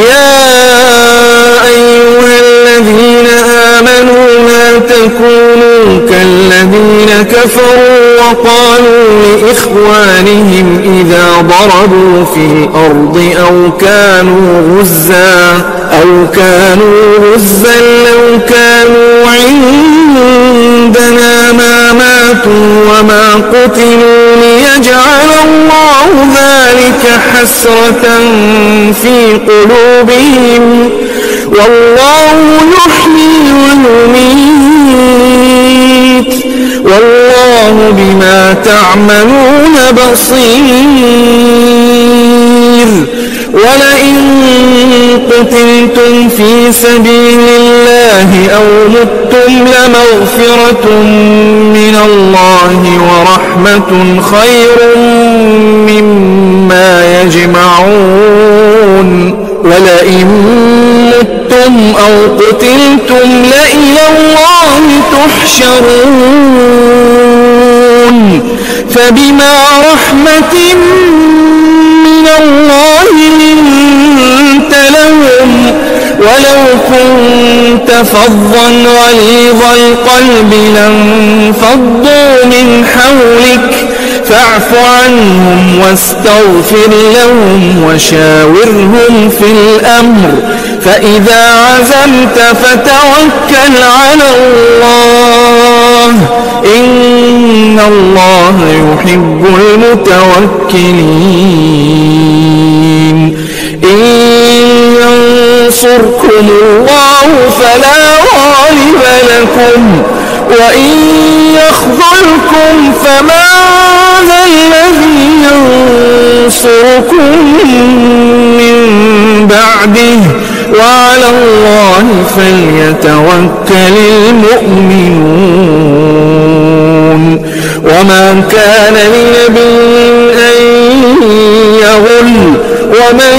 يا أيها الذين آمنوا لا تكونوا كالذين كفروا وقالوا لإخوانهم إذا ضربوا في الأرض أو كانوا غزا لو كانوا عندنا ما ماتوا وما قتلوا ليجعل الله ذلك حسرة في قلوبهم والله يحيي ويميت والله بما تعملون بصير ولئن قتلتم في سبيل الله أو متم لمغفرة من الله ورحمة خير مما يجمعون ولئن متم أو قتلتم لإلى الله تحشرون فبما رحمة من الله لنت لهم ولو كنت فظا غليظ القلب لانفضوا من حولك فاعف عنهم واستغفر لهم وشاورهم في الأمر فإذا عزمت فتوكل على الله إن الله يحب المتوكلين إن ينصركم الله فلا غالب لكم وإن يخذلكم فما ذا الذي ينصركم من بعده وعلى الله فليتوكل المؤمنون وما كان لنبي أن يغل ومن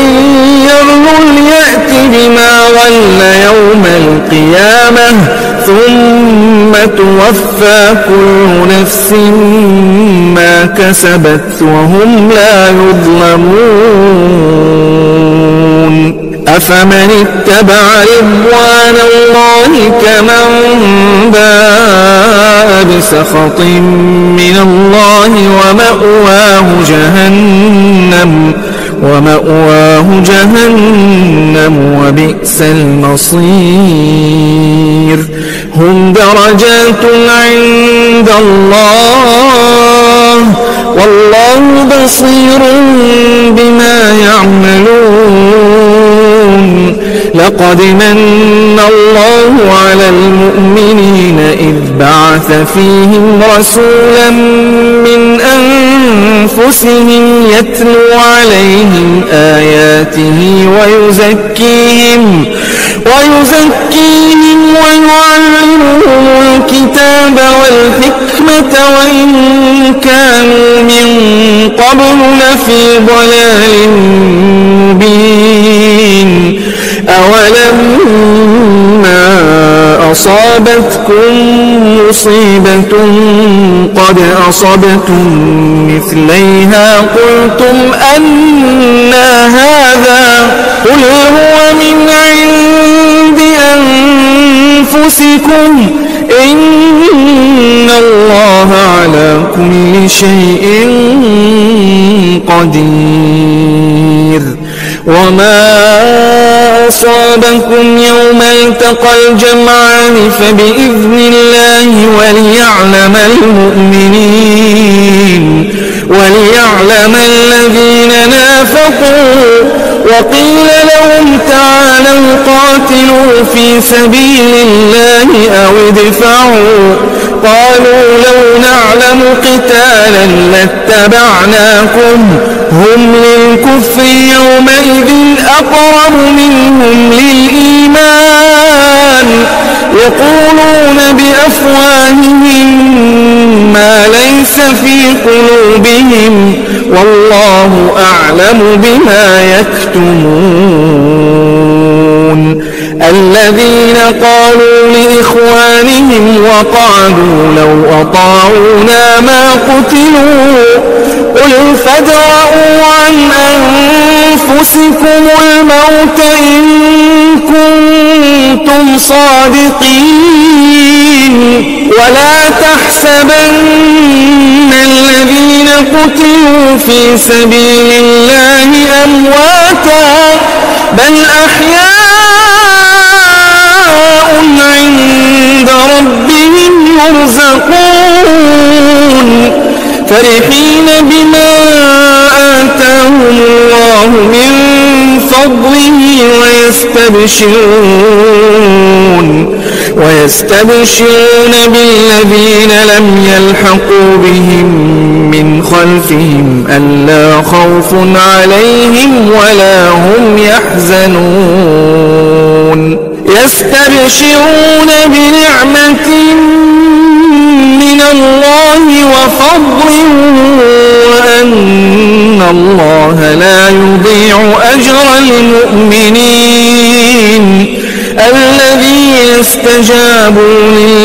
يغل يأت بما غل يوم القيامة ثم توفى كل نفس ما كسبت وهم لا يظلمون أفمن اتبع رضوان الله كمن باء بسخط من الله ومأواه جهنم وبئس المصير هم درجات عند الله والله بصير بما يعملون لقد من الله على المؤمنين إذ بعث فيهم رسولا من أنفسهم يتلو عليهم آياته ويزكيهم ويعلمهم الكتاب والحكمة وإن كانوا من قبل لفي ضلال مبين أولما أصابتكم مصيبة قد أصبتم مثليها قلتم أنى هذا قل هو من عند أنفسكم إن الله على كل شيء قدير وما أصابكم يوم التقى الجمعان فبإذن الله وليعلم الذين نافقوا وقيل لهم تعالوا قاتلوا في سبيل الله أو ادفعوا قالوا لو نعلم قتالا لاتبعناكم هم للكفر يومئذ أقرب منهم للإيمان يقولون بأفواههم ما ليس في قلوبهم والله أعلم بما يكتمون الذين قالوا إخوانهم وقالوا لو أطاعونا ما قتلوا قل فادرءوا عن أنفسكم الموت إن كنتم صادقين ولا تحسبن الذين قتلوا في سبيل الله أمواتا بل أحياء عند ربهم يرزقون فرحين بما آتاهم الله من فضله ويستبشرون بالذين لم يلحقوا بهم من خلفهم ألا خوف عليهم ولا هم يحزنون يستبشرون بنعمة من الله وفضل وأن الله لا يضيع أجر المؤمنين الذين استجابوا لله